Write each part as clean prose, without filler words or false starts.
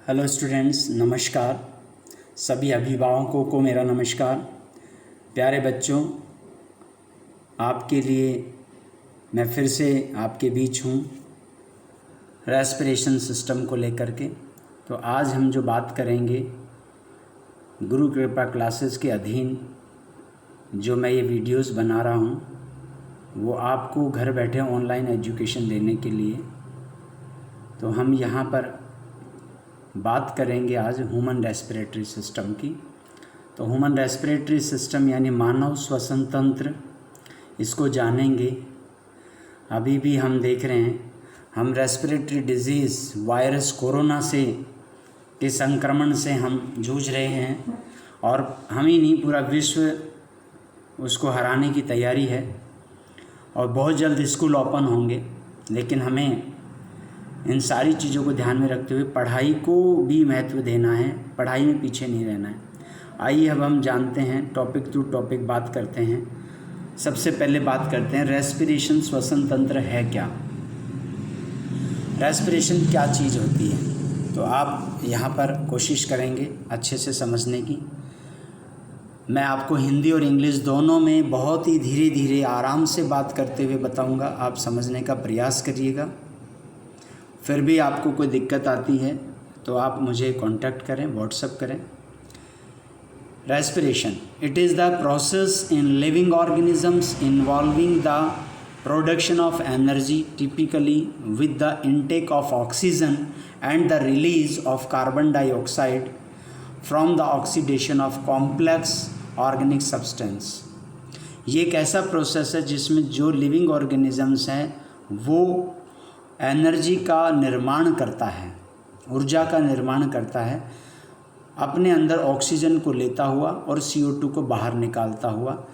Hello students, नमस्कार। सभी अभिभावकों को मेरा नमस्कार। प्यारे बच्चों, आपके लिए मैं फिर से आपके बीच हूँ रेस्पिरेशन सिस्टम को लेकर के। तो आज हम जो बात करेंगे, गुरु कृपा क्लासेस के अधीन जो मैं ये वीडियोस बना रहा हूँ, वो आपको घर बैठे ऑनलाइन एजुकेशन देने के लिए। तो हम यहाँ पर बात करेंगे आज ह्यूमन रेस्पिरेटरी सिस्टम की। तो ह्यूमन रेस्पिरेटरी सिस्टम यानी मानव श्वसन तंत्र, इसको जानेंगे। अभी भी हम देख रहे हैं, हम रेस्पिरेटरी डिजीज़ वायरस कोरोना से के संक्रमण से हम जूझ रहे हैं और हम ही नहीं, पूरा विश्व उसको हराने की तैयारी है। और बहुत जल्द स्कूल ओपन होंगे, लेकिन हमें इन सारी चीज़ों को ध्यान में रखते हुए पढ़ाई को भी महत्व देना है, पढ़ाई में पीछे नहीं रहना है। आइए अब हम जानते हैं, टॉपिक टू टॉपिक बात करते हैं। सबसे पहले बात करते हैं रेस्पिरेशन श्वसन तंत्र है क्या। रेस्पिरेशन क्या चीज़ होती है, तो आप यहाँ पर कोशिश करेंगे अच्छे से समझने की। मैं आपको हिंदी और इंग्लिश दोनों में बहुत ही धीरे धीरे आराम से बात करते हुए बताऊँगा, आप समझने का प्रयास करिएगा। फिर भी आपको कोई दिक्कत आती है तो आप मुझे कांटेक्ट करें, व्हाट्सएप करें। Respiration, it is the process in living organisms involving the production of energy, typically with the intake of oxygen and the release of carbon dioxide from the oxidation of complex organic substance. ये एक ऐसा process है जिसमें जो living organisms हैं वो energy का निर्माण करता है, ऊर्जा का निर्माण करता है, अपने अंदर ऑक्सीजन को लेता हुआ और CO2 को बाहर निकालता हुआ।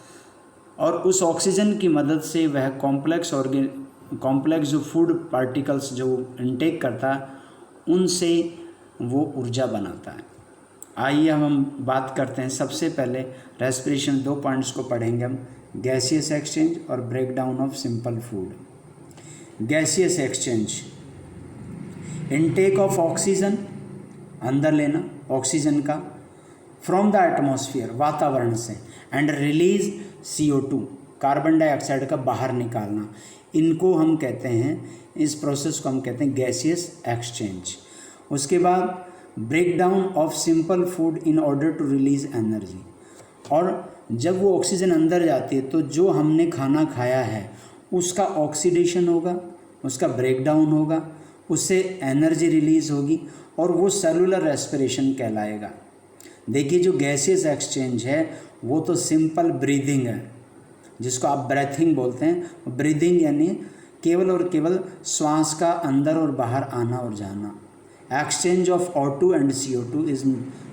और उस ऑक्सीजन की मदद से वह कॉम्प्लेक्स जो फूड पार्टिकल्स जो इनटेक करता है, उनसे वो ऊर्जा बनाता है। आइए हम बात करते हैं। सबसे पहले रेस्पिरेशन 2 पॉइंट्स को पढ़ेंगे हम, गैसियस एक्सचेंज और breakdown of simple food. Gaseous exchange, intake of oxygen, अंदर लेना ऑक्सीजन का, फ्रॉम द एटमॉस्फेयर, वातावरण से, and release CO2, carbon dioxide का बाहर निकालना। इनको हम कहते हैं, इस प्रोसेस को हम कहते हैं गैसियस एक्सचेंज। उसके बाद breakdown of simple food in order to release energy. और जब वो ऑक्सीजन अंदर जाती है तो जो हमने खाना खाया है उसका ऑक्सीडेशन होगा, उसका ब्रेकडाउन होगा, उससे एनर्जी रिलीज़ होगी और वो सेलुलर रेस्पिरेशन कहलाएगा। देखिए, जो गैसियस एक्सचेंज है वो तो सिंपल ब्रीदिंग है, जिसको आप ब्रेथिंग बोलते हैं। ब्रीदिंग यानी केवल और केवल श्वास का अंदर और बाहर आना और जाना। Exchange of O2 and CO2 is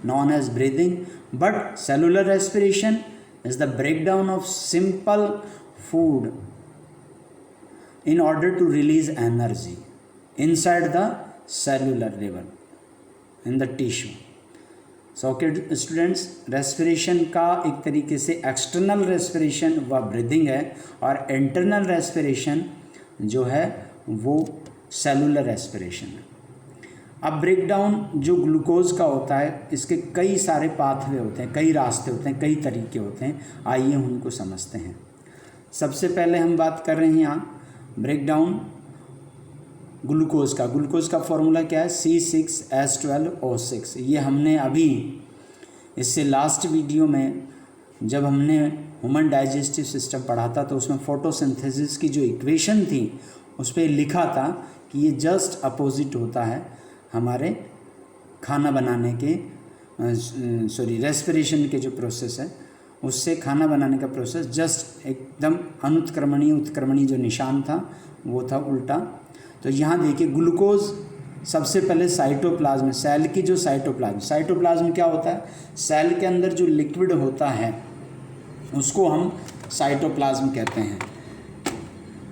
known as breathing, but cellular respiration is the breakdown of simple food in order to release energy inside the cellular level in the tissue. So okay students, respiration का एक तरीके से external respiration व breathing है और internal respiration जो है वो सेलुलर रेस्पिरेशन है। अब ब्रेकडाउन जो ग्लूकोज का होता है, इसके कई सारे पाथवे होते हैं, कई रास्ते होते हैं, कई तरीके होते हैं। आइए उनको समझते हैं। सबसे पहले हम बात कर रहे हैं यहाँ ब्रेकडाउन ग्लूकोज का। ग्लूकोज का फॉर्मूला क्या है? C6H12O6। ये हमने अभी इससे लास्ट वीडियो में जब हमने ह्यूमन डाइजेस्टिव सिस्टम पढ़ा था तो उसमें फोटोसिंथेसिस की जो इक्वेशन थी उस पर लिखा था कि ये जस्ट अपोजिट होता है हमारे खाना बनाने के रेस्पिरेशन के जो प्रोसेस है उससे खाना बनाने का प्रोसेस जस्ट एकदम अनुत्क्रमणीय उत्क्रमणीय जो निशान था वो था उल्टा। तो यहाँ देखिए, ग्लूकोज सबसे पहले साइटोप्लाज्म, सेल की जो साइटोप्लाज्म क्या होता है? सेल के अंदर जो लिक्विड होता है उसको हम साइटोप्लाज्म कहते हैं,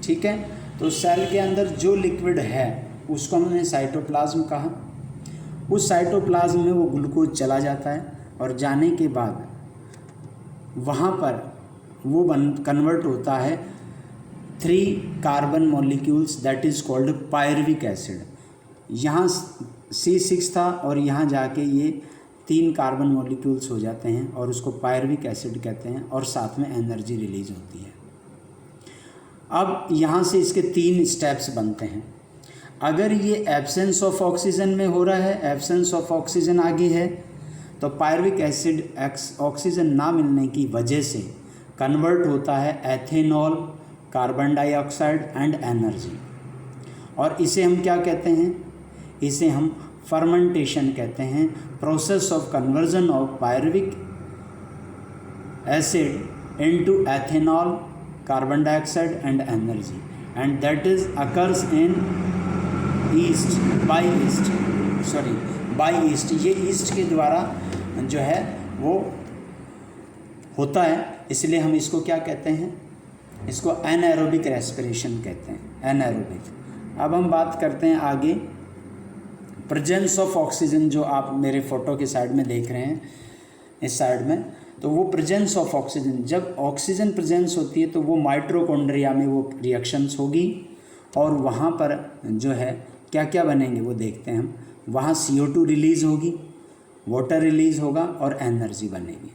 ठीक है। तो सेल के अंदर जो लिक्विड है उसको हमने साइटोप्लाज्म कहा। उस साइटोप्लाज्म में वो ग्लूकोज चला जाता है और जाने के बाद वहाँ पर वो कन्वर्ट होता है 3 carbon molecules, that is called pyruvic acid. यहाँ C6 था और यहाँ जाके ये 3 कार्बन मॉलिक्यूल्स हो जाते हैं और उसको पायरुविक एसिड कहते हैं और साथ में एनर्जी रिलीज होती है। अब यहाँ से इसके 3 स्टेप्स बनते हैं। अगर ये एब्सेंस ऑफ ऑक्सीजन में हो रहा है, एब्सेंस ऑफ ऑक्सीजन आगे है, तो पायरुविक एसिड ऑक्सीजन ना मिलने की वजह से कन्वर्ट होता है ethanol, carbon dioxide and energy. और इसे हम क्या कहते हैं? इसे हम फर्मेंटेशन कहते हैं, process of conversion of pyruvic acid into ethanol, carbon dioxide and energy, and that is occurs in yeast by yeast. ये ईस्ट के द्वारा जो है वो होता है, इसलिए हम इसको क्या कहते हैं? इसको एनएरोबिक रेस्पिरेशन कहते हैं, एनएरोबिक। अब हम बात करते हैं आगे प्रेजेंस ऑफ ऑक्सीजन, जो आप मेरे फोटो के साइड में देख रहे हैं, इस साइड में। तो वो प्रेजेंस ऑफ ऑक्सीजन, जब ऑक्सीजन प्रेजेंस होती है तो वो माइटोकॉन्ड्रिया में वो रिएक्शंस होगी और वहाँ पर जो है क्या क्या बनेंगे वो देखते हैं हम। वहाँ CO2 रिलीज़ होगी, वाटर रिलीज़ होगा और एनर्जी बनेगी।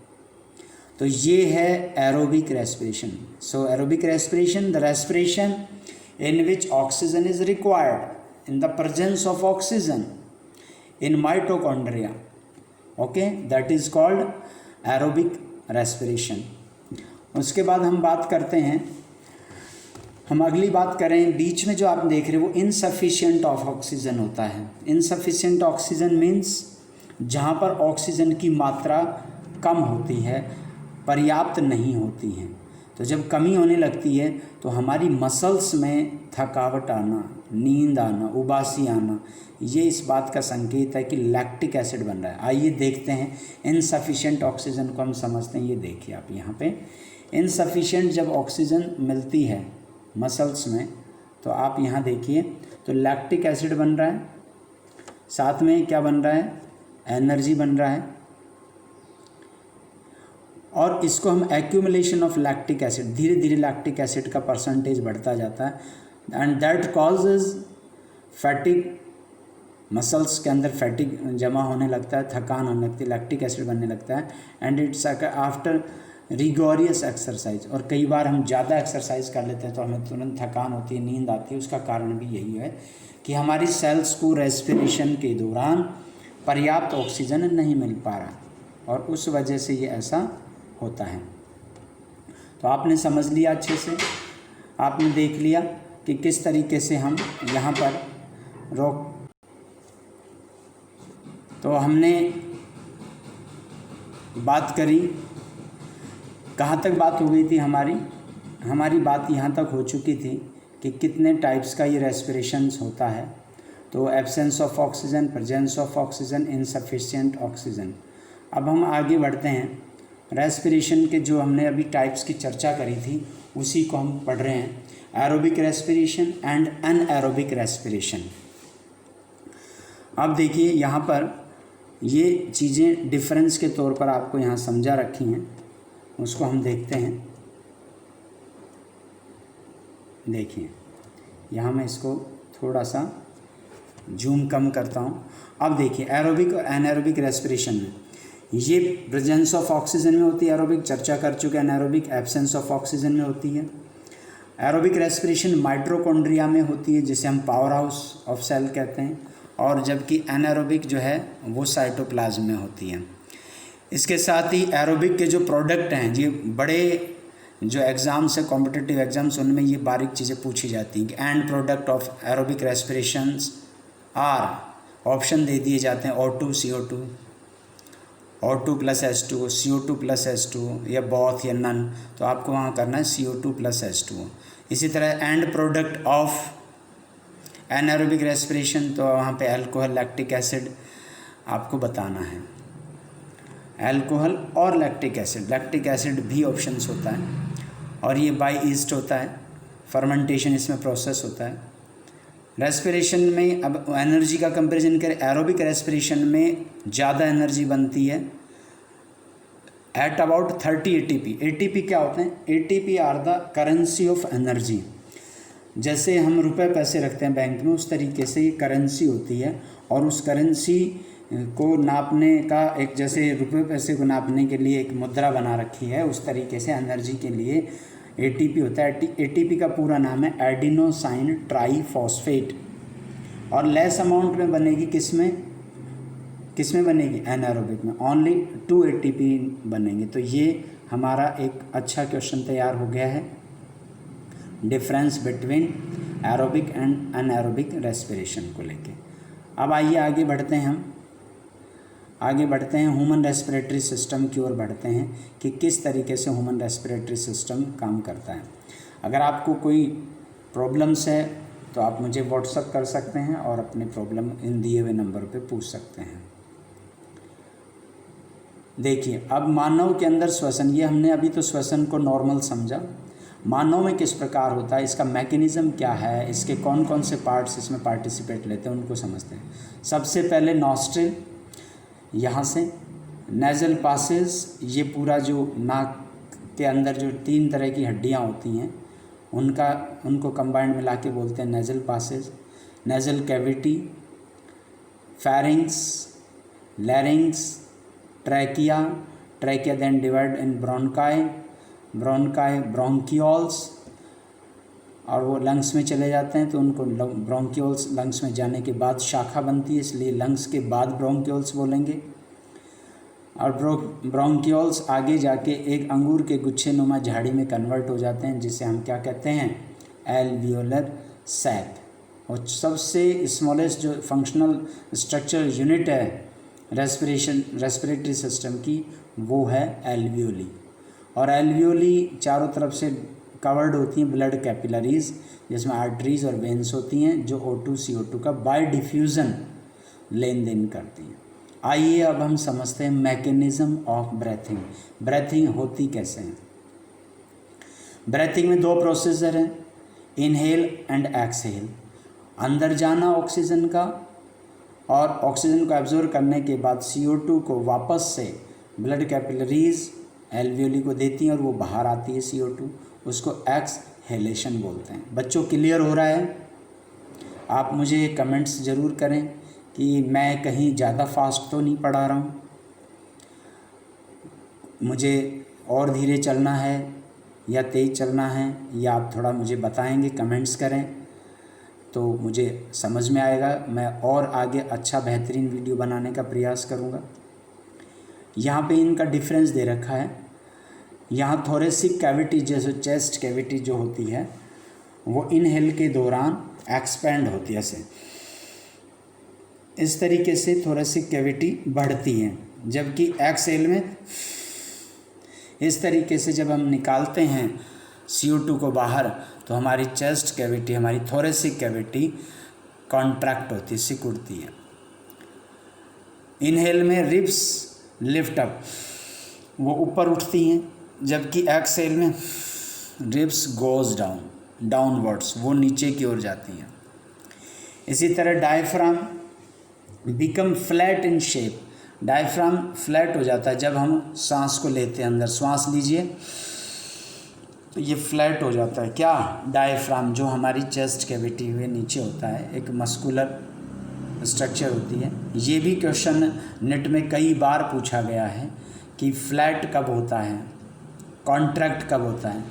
तो ये है aerobic respiration. So aerobic respiration, the respiration in which oxygen is required in the presence of oxygen in mitochondria, okay, that is called aerobic respiration। उसके बाद हम बात करते हैं, हम अगली बात करें, बीच में जो आप देख रहे हो वो इनसफिशिएंट ऑफ ऑक्सीजन होता है। इनसफिशिएंट ऑक्सीजन मीन्स जहाँ पर ऑक्सीजन की मात्रा कम होती है, पर्याप्त नहीं होती है। तो जब कमी होने लगती है तो हमारी मसल्स में थकावट आना, नींद आना, उबासी आना, ये इस बात का संकेत है कि लैक्टिक एसिड बन रहा है। आइए देखते हैं इनसफिशिएंट ऑक्सीजन को हम समझते हैं। ये देखिए आप यहाँ पे, इनसफिशिएंट जब ऑक्सीजन मिलती है मसल्स में तो आप यहाँ देखिए तो लैक्टिक एसिड बन रहा है, साथ में क्या बन रहा है? एनर्जी बन रहा है। और इसको हम एक्यूमुलेशन ऑफ लैक्टिक एसिड, धीरे धीरे लैक्टिक एसिड का परसेंटेज बढ़ता जाता है and that causes fatigue. Muscles के अंदर फैटिग जमा होने लगता है, थकान होने लगती है, लैक्टिक एसिड बनने लगता है and it's after rigorous exercise. और कई बार हम ज़्यादा एक्सरसाइज कर लेते हैं तो हमें तुरंत थकान होती है, नींद आती है। उसका कारण भी यही है कि हमारी सेल्स को रेस्पिरेशन के दौरान पर्याप्त ऑक्सीजन नहीं मिल पा रहा और उस वजह से ये ऐसा होता है। तो आपने समझ लिया, अच्छे से आपने देख लिया कि किस तरीके से हम यहाँ पर रोक। तो हमने बात करी, कहाँ तक बात हो गई थी हमारी बात यहाँ तक हो चुकी थी कि कितने टाइप्स का ये रेस्पिरेशंस होता है। तो absence of oxygen, presence of oxygen, insufficient oxygen. अब हम आगे बढ़ते हैं, रेस्पिरेशन के जो हमने अभी टाइप्स की चर्चा करी थी उसी को हम पढ़ रहे हैं, aerobic respiration and anaerobic respiration. अब देखिए यहाँ पर ये चीज़ें डिफरेंस के तौर पर आपको यहाँ समझा रखी हैं, उसको हम देखते हैं। देखिए यहाँ मैं इसको थोड़ा सा जूम कम करता हूँ। अब देखिए एरोबिक और एनारोबिक रेस्पिरेशन में ये प्रेजेंस ऑफ ऑक्सीजन में होती है, एरोबिक चर्चा कर चुके हैं। एनारोबिक एब्सेंस ऑफ ऑक्सीजन में होती है। एरोबिक रेस्पिरेशन माइटोकॉन्ड्रिया में होती है, जिसे हम पावर हाउस ऑफ सेल कहते हैं, और जबकि एनारोबिक जो है वो साइटोप्लाज्म में होती है। इसके साथ ही एरोबिक के जो प्रोडक्ट हैं, ये बड़े जो एग्ज़ाम्स है कॉम्पिटिटिव एग्ज़ाम्स, उनमें ये बारीक चीज़ें पूछी जाती हैं कि end product of aerobic respirations are, option दे दिए जाते हैं O2 CO2, O2 + H2O, CO2 + H2O, या बोथ या नन। तो आपको वहाँ करना है CO2 + H2O। इसी तरह and product of anaerobic respiration, तो वहाँ पे अल्कोहल, लैक्टिक एसिड आपको बताना है। अल्कोहल और लैक्टिक एसिड भी ऑप्शंस होता है और ये बाय ईस्ट होता है, फर्मेंटेशन इसमें प्रोसेस होता है। रेस्पिरेशन में अब एनर्जी का कंपैरिजन करें, एरोबिक रेस्पिरेशन में ज़्यादा एनर्जी बनती है एट अबाउट 30 ATP। ATP क्या होते हैं? ATP are the currency of energy. जैसे हम रुपए पैसे रखते हैं बैंक में, उस तरीके से ये करेंसी होती है। और उस करेंसी को नापने का एक, जैसे रुपए पैसे को नापने के लिए एक मुद्रा बना रखी है, उस तरीके से एनर्जी के लिए एटीपी होता है। एटीपी का पूरा नाम है एडिनोसाइन ट्राईफॉस्फेट। और लेस अमाउंट में बनेगी किस में बनेगी? एनारोबिक में। ओनली 2 एटीपी बनेंगे। तो ये हमारा एक अच्छा क्वेश्चन तैयार हो गया है, difference between aerobic and anaerobic respiration को लेके। अब आइए आगे बढ़ते हैं ह्यूमन रेस्पिरेटरी सिस्टम की ओर बढ़ते हैं कि किस तरीके से ह्यूमन रेस्पिरेटरी सिस्टम काम करता है। अगर आपको कोई प्रॉब्लम्स है तो आप मुझे व्हाट्सअप कर सकते हैं और अपने प्रॉब्लम इन दिए हुए नंबर पे पूछ सकते हैं। देखिए, अब मानव के अंदर श्वसन, ये हमने अभी तो श्वसन को नॉर्मल समझा। मानव में किस प्रकार होता है, इसका मैकेनिज्म क्या है, इसके कौन कौन से पार्ट्स इसमें पार्टिसिपेट लेते हैं, उनको समझते हैं। सबसे पहले नॉस्ट्रिल, यहाँ से नेज़ल पासेस, ये पूरा जो नाक के अंदर जो 3 तरह की हड्डियाँ होती हैं उनको कंबाइंड मिला के बोलते हैं nasal passes. Nasal cavity, pharynx, larynx, trachea then divide in bronchi, bronchioles, और वो लंग्स में चले जाते हैं तो उनको ब्रोंकियोल्स, लंग्स में जाने के बाद शाखा बनती है, इसलिए लंग्स के बाद ब्रोंकियोल्स बोलेंगे। और ब्रोंकियोल्स आगे जाके एक अंगूर के गुच्छे नुमा झाड़ी में कन्वर्ट हो जाते हैं, जिसे हम क्या कहते हैं? Alveolar sac. और सबसे स्मॉलेस्ट जो फंक्शनल स्ट्रक्चर यूनिट है रेस्पिरेटरी सिस्टम की, वो है एल्वियोली। और एल्वियोली चारों तरफ से कवर्ड होती हैं ब्लड कैपिलरीज, जिसमें आर्टरीज और वेन्स होती हैं, जो O2 CO2 का बाय डिफ्यूज़न लेन देन करती हैं। आइए अब हम समझते हैं मैकेनिज्म ऑफ ब्रेथिंग। ब्रेथिंग होती कैसे है? ब्रेथिंग में 2 प्रोसीजर हैं, इनहेल एंड एक्सहेल। अंदर जाना ऑक्सीजन का, और ऑक्सीजन को एब्जॉर्ब करने के बाद CO2 को वापस से ब्लड कैपिलरीज एल्वियोली को देती हैं और वो बाहर आती है CO2, उसको एक्सहेलेशन बोलते हैं। बच्चों, क्लियर हो रहा है? आप मुझे कमेंट्स ज़रूर करें कि मैं कहीं ज़्यादा फास्ट तो नहीं पढ़ा रहा हूँ, मुझे और धीरे चलना है या तेज़ चलना है, या आप थोड़ा मुझे बताएंगे, कमेंट्स करें तो मुझे समझ में आएगा। मैं और आगे अच्छा बेहतरीन वीडियो बनाने का प्रयास करूँगा। यहाँ पे इनका डिफरेंस दे रखा है। यहाँ थोरेसिक कैविटी, जैसे चेस्ट कैविटी जो होती है, वो इनहेल के दौरान एक्सपेंड होती है, ऐसे इस तरीके से थोरेसिक कैविटी बढ़ती है, जबकि एक्सहेल में इस तरीके से जब हम निकालते हैं CO2 को बाहर, तो हमारी चेस्ट कैविटी, हमारी थोरेसिक कैविटी कॉन्ट्रैक्ट होती है, सिकुड़ती है। इनहेल में रिब्स लिफ्ट अप, वो ऊपर उठती हैं, जबकि एक्सहेल में रिब्स गोज डाउनवर्ड्स, वो नीचे की ओर जाती हैं। इसी तरह diaphragm become flat in shape, diaphragm flat हो जाता है जब हम सांस को लेते हैं, अंदर सांस लीजिए तो ये फ्लैट हो जाता है। क्या? डायफ्राम, जो हमारी चेस्ट कैविटी हुए नीचे होता है, एक मस्कुलर स्ट्रक्चर होती है। ये भी क्वेश्चन नेट में कई बार पूछा गया है कि फ्लैट कब होता है, कॉन्ट्रैक्ट कब होता है।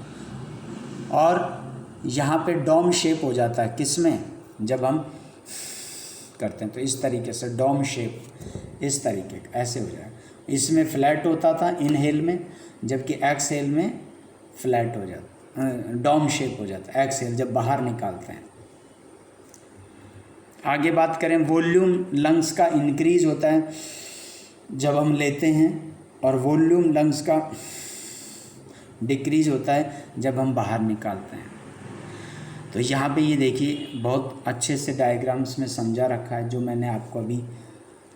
और यहाँ पे डोम शेप हो जाता है, किसमें? जब हम करते हैं तो इस तरीके से डोम शेप, इस तरीके का ऐसे हो जाएगा। इसमें फ्लैट होता था इनहेल में, जबकि एक्सहेल में फ्लैट हो जाता, डोम शेप हो जाता है एक्सहेल जब बाहर निकालते हैं। आगे बात करें, वॉल्यूम लंग्स का इंक्रीज होता है जब हम लेते हैं, और वॉल्यूम लंग्स का डिक्रीज होता है जब हम बाहर निकालते हैं। तो यहाँ पे ये देखिए, बहुत अच्छे से डायग्राम्स में समझा रखा है, जो मैंने आपको अभी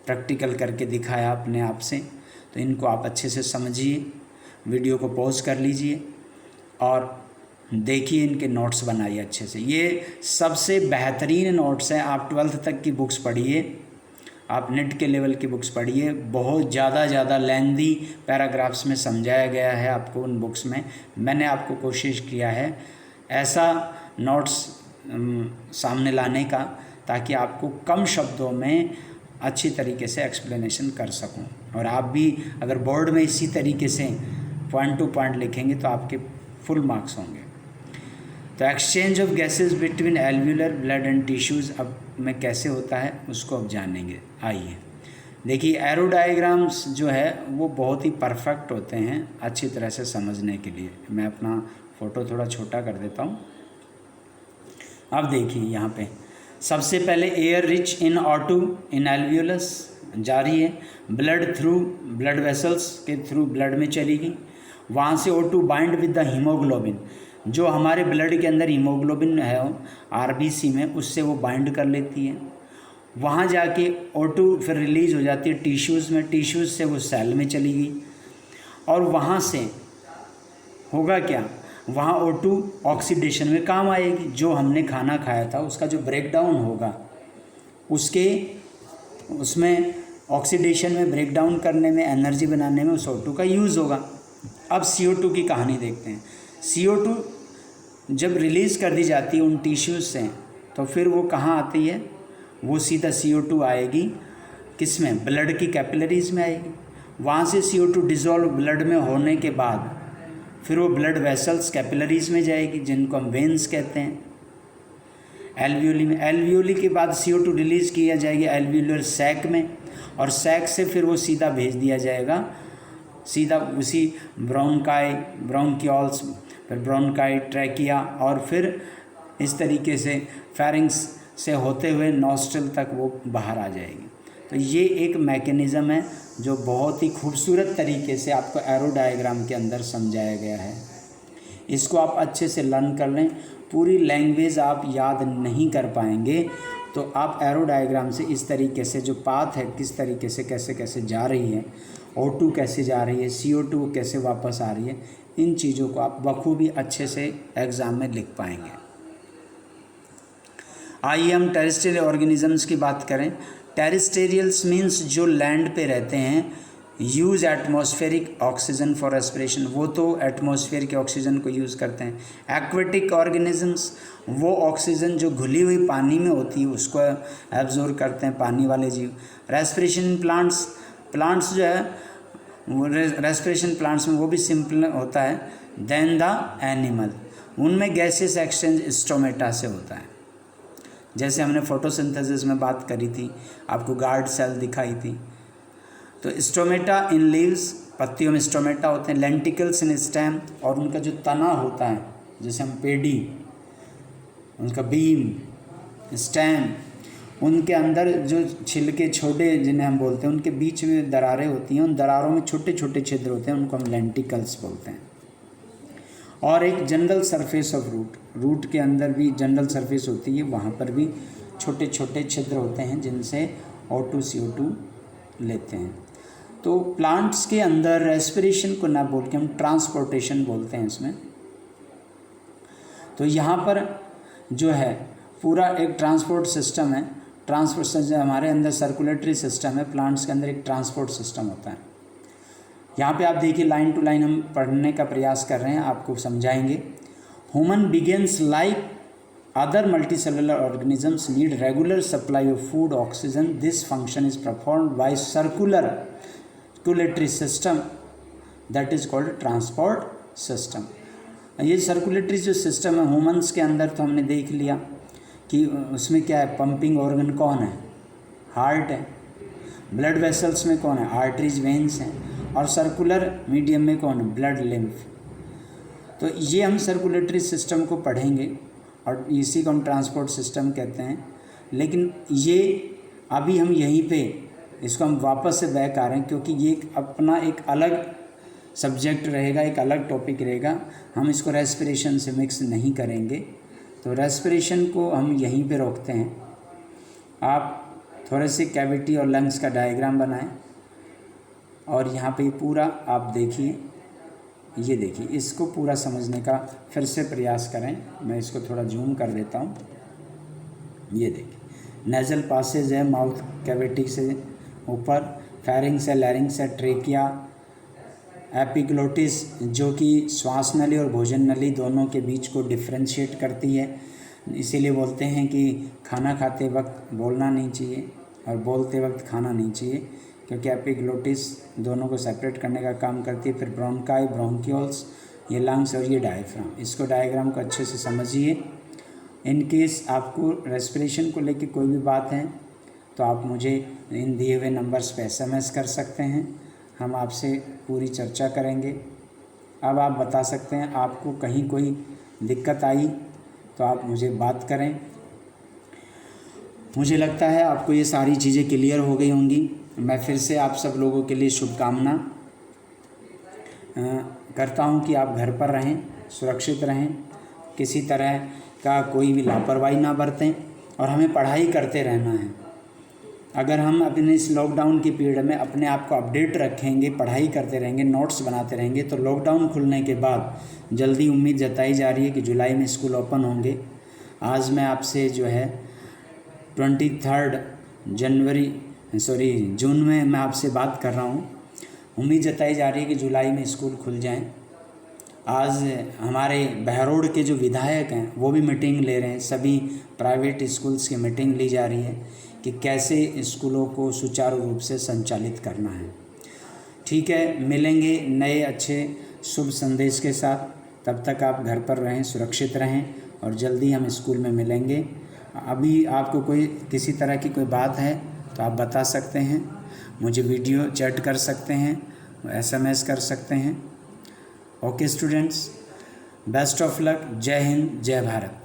प्रैक्टिकल करके दिखाया अपने आप से। तो इनको आप अच्छे से समझिए, वीडियो को पॉज कर लीजिए और देखिए, इनके नोट्स बनाइए अच्छे से। ये सबसे बेहतरीन नोट्स हैं। आप 12th तक की बुक्स पढ़िए, आप नेट के लेवल की बुक्स पढ़िए, बहुत ज़्यादा लेंदी पैराग्राफ्स में समझाया गया है आपको उन बुक्स में। मैंने आपको कोशिश किया है ऐसा नोट्स सामने लाने का, ताकि आपको कम शब्दों में अच्छी तरीके से एक्सप्लेनेशन कर सकूं। और आप भी अगर बोर्ड में इसी तरीके से पॉइंट टू पॉइंट लिखेंगे तो आपके फुल मार्क्स होंगे। तो exchange of gases between alveolar blood and tissues अब में कैसे होता है उसको अब जानेंगे। आइए देखिए, एरो डायग्राम्स जो है वो बहुत ही परफेक्ट होते हैं अच्छी तरह से समझने के लिए। मैं अपना फ़ोटो थोड़ा छोटा कर देता हूँ। अब देखिए यहाँ पे सबसे पहले air rich in O2 in alveolus जा रही है, ब्लड थ्रू ब्लड वेसल्स के थ्रू ब्लड में चलेगी, वहाँ से O2 bind with the haemoglobin, जो हमारे ब्लड के अंदर हीमोग्लोबिन है RBC में, उससे वो बाइंड कर लेती है। वहाँ जाके O2 फिर रिलीज़ हो जाती है टिश्यूज़ में, टिश्यूज़ से वो सेल में चली गई और वहाँ से होगा क्या, वहाँ O2 ऑक्सीडेशन में काम आएगी। जो हमने खाना खाया था उसका जो ब्रेक डाउन होगा उसमें ऑक्सीडेशन में ब्रेक डाउन करने में, एनर्जी बनाने में उस O2 का यूज़ होगा। अब CO2 की कहानी देखते हैं। CO2 जब रिलीज़ कर दी जाती है उन टिश्यूज़ से तो फिर वो कहाँ आती है, वो सीधा CO2 आएगी किस में, ब्लड की कैपिलरीज़ में आएगी। वहाँ से CO2 डिज़ोल्व ब्लड में होने के बाद फिर वो ब्लड वेसल्स कैपिलरीज़ में जाएगी, जिनको हम वेन्स कहते हैं। एल्वियोली में, एल्वियोली के बाद CO2 रिलीज़ किया जाएगा एल्वियोलर सैक में, और सैक से फिर वो सीधा भेज दिया जाएगा सीधा उसी ब्रोंकियोल्स, फिर ब्रोंकाई, ट्रैकिया, और फिर इस तरीके से फेरिंग्स से होते हुए नॉस्ट्रल तक वो बाहर आ जाएगी। तो ये एक मैकेनिज़्म है जो बहुत ही खूबसूरत तरीके से आपको एरो डायग्राम के अंदर समझाया गया है। इसको आप अच्छे से लर्न कर लें। पूरी लैंग्वेज आप याद नहीं कर पाएंगे तो आप एरो डायग्राम से इस तरीके से जो पाथ है किस तरीके से कैसे कैसे जा रही है, O2 कैसे जा रही है, CO2 कैसे वापस आ रही है, इन चीज़ों को आप बखूबी अच्छे से एग्ज़ाम में लिख पाएंगे। आइए हम टेरेस्ट्रियल ऑर्गेनिजम्स की बात करें। टेरेस्ट्रियल्स मीन्स जो लैंड पे रहते हैं, use atmospheric oxygen for respiration, वो तो एटमॉस्फेयर के ऑक्सीजन को यूज़ करते हैं। एक्वेटिक ऑर्गेनिजम्स, वो ऑक्सीजन जो घुली हुई पानी में होती है उसको एब्जॉर्ब करते हैं, पानी वाले जीव। रेस्पिरेशन प्लांट्स, प्लांट्स जो है वो रेस्पिरेशन प्लांट्स में वो भी सिंपल होता है देन द एनिमल। उनमें गैसेस एक्सचेंज स्टोमेटा से होता है। जैसे हमने फोटोसिंथेसिस में बात करी थी, आपको गार्ड सेल दिखाई थी। तो स्टोमेटा इन लीव्स, पत्तियों में स्टोमेटा होते हैं। लेंटिकल्स इन स्टेम, और उनका जो तना होता है, जैसे हम पेडी, उनका बीम, स्टेम, उनके अंदर जो छिलके छोटे जिन्हें हम बोलते हैं, उनके बीच में दरारें होती हैं, उन दरारों में छोटे छोटे छिद्र होते हैं, उनको हम लेंटिकल्स बोलते हैं। और एक general surface of root, root के अंदर भी जनरल सरफेस होती है, वहाँ पर भी छोटे छोटे छिद्र होते हैं जिनसे O2 CO2 लेते हैं। तो प्लांट्स के अंदर रेस्पिरेशन को ना बोल के हम ट्रांसपोर्टेशन बोलते हैं इसमें। तो यहाँ पर जो है पूरा एक ट्रांसपोर्ट सिस्टम है। ट्रांसपोर्ट सिस्टम हमारे अंदर सर्कुलेटरी सिस्टम है, प्लांट्स के अंदर एक ट्रांसपोर्ट सिस्टम होता है। यहाँ पे आप देखिए लाइन टू लाइन हम पढ़ने का प्रयास कर रहे हैं, आपको समझाएंगे। Human begins like other multicellular organisms need regular supply of food oxygen. This function is performed by circulatory system that is called transport system. ये सर्कुलेटरी जो सिस्टम है ह्यूमन्स के अंदर, तो हमने देख लिया कि उसमें क्या है, पंपिंग ऑर्गन कौन है, हार्ट है। ब्लड वेसल्स में कौन है, आर्टरीज, वेन्स हैं। और सर्कुलर मीडियम में कौन है, ब्लड लिम्फ। तो ये हम सर्कुलेटरी सिस्टम को पढ़ेंगे और इसी को हम ट्रांसपोर्ट सिस्टम कहते हैं। लेकिन ये अभी हम यहीं पे इसको हम वापस से बैक आ रहे हैं, क्योंकि ये अपना एक अलग सब्जेक्ट रहेगा, एक अलग टॉपिक रहेगा। हम इसको रेस्पिरेशन से मिक्स नहीं करेंगे, तो रेस्पिरेशन को हम यहीं पे रोकते हैं। आप थोड़े से कैविटी और लंग्स का डायग्राम बनाएं और यहाँ पे पूरा आप देखिए, ये देखिए, इसको पूरा समझने का फिर से प्रयास करें। मैं इसको थोड़ा जूम कर देता हूँ। ये देखिए, नेजल पासेज है माउथ कैविटी से ऊपर, फेरिंग्स है, लैरिंग्स है, ट्रेकिया, एपिग्लोटिस जो कि श्वास नली और भोजन नली दोनों के बीच को डिफ्रेंशिएट करती है, इसीलिए बोलते हैं कि खाना खाते वक्त बोलना नहीं चाहिए और बोलते वक्त खाना नहीं चाहिए, क्योंकि एपिग्लोटिस दोनों को सेपरेट करने का काम करती है। फिर ब्रोंकाई, ब्रोंक्यूल्स, ये लंग्स और ये डायफ्राम। इसको डायग्राम को अच्छे से समझिए। इन केस आपको रेस्पिरेशन को लेके कोई भी बात है तो आप मुझे इन दिए हुए नंबर्स पे SMS कर सकते हैं, हम आपसे पूरी चर्चा करेंगे। अब आप बता सकते हैं आपको कहीं कोई दिक्कत आई तो आप मुझे बात करें। मुझे लगता है आपको ये सारी चीज़ें क्लियर हो गई होंगी। मैं फिर से आप सब लोगों के लिए शुभकामना करता हूँ कि आप घर पर रहें, सुरक्षित रहें, किसी तरह का कोई भी लापरवाही ना बरतें और हमें पढ़ाई करते रहना है। अगर हम अपने इस लॉकडाउन की पीरियड में अपने आप को अपडेट रखेंगे, पढ़ाई करते रहेंगे, नोट्स बनाते रहेंगे, तो लॉकडाउन खुलने के बाद जल्दी उम्मीद जताई जा रही है कि जुलाई में स्कूल ओपन होंगे। आज मैं आपसे जो है 23 जून में मैं आपसे बात कर रहा हूँ। उम्मीद जताई जा रही है कि जुलाई में स्कूल खुल जाएं। आज हमारे बहरोड के जो विधायक हैं वो भी मीटिंग ले रहे हैं, सभी प्राइवेट स्कूल्स की मीटिंग ली जा रही है कि कैसे स्कूलों को सुचारू रूप से संचालित करना है। ठीक है, मिलेंगे नए अच्छे शुभ संदेश के साथ। तब तक आप घर पर रहें, सुरक्षित रहें और जल्दी हम स्कूल में मिलेंगे। अभी आपको कोई किसी तरह की कोई बात है तो आप बता सकते हैं, मुझे वीडियो चैट कर सकते हैं, SMS कर सकते हैं। Okay students, best of luck. जय हिंद, जय भारत।